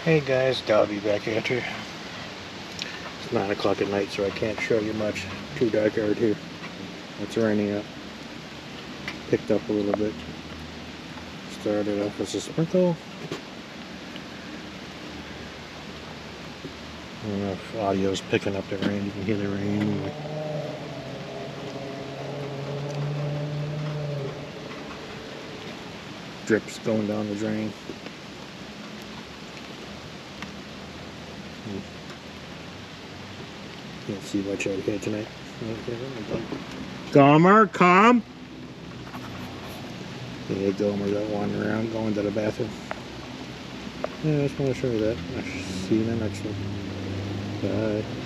Hey guys, Dobby back at you. It's 9 o'clock at night, so I can't show you much. Too dark out here. It's raining up. Picked up a little bit. Started off as a sprinkle. I don't know if audio's picking up the rain. You can hear the rain. Drips going down the drain. Can't see much out here tonight. Gomer, come! Yeah, Gomer got wandering around, going to the bathroom. Yeah, I just want to show you that. I'll see you in the next one. Bye.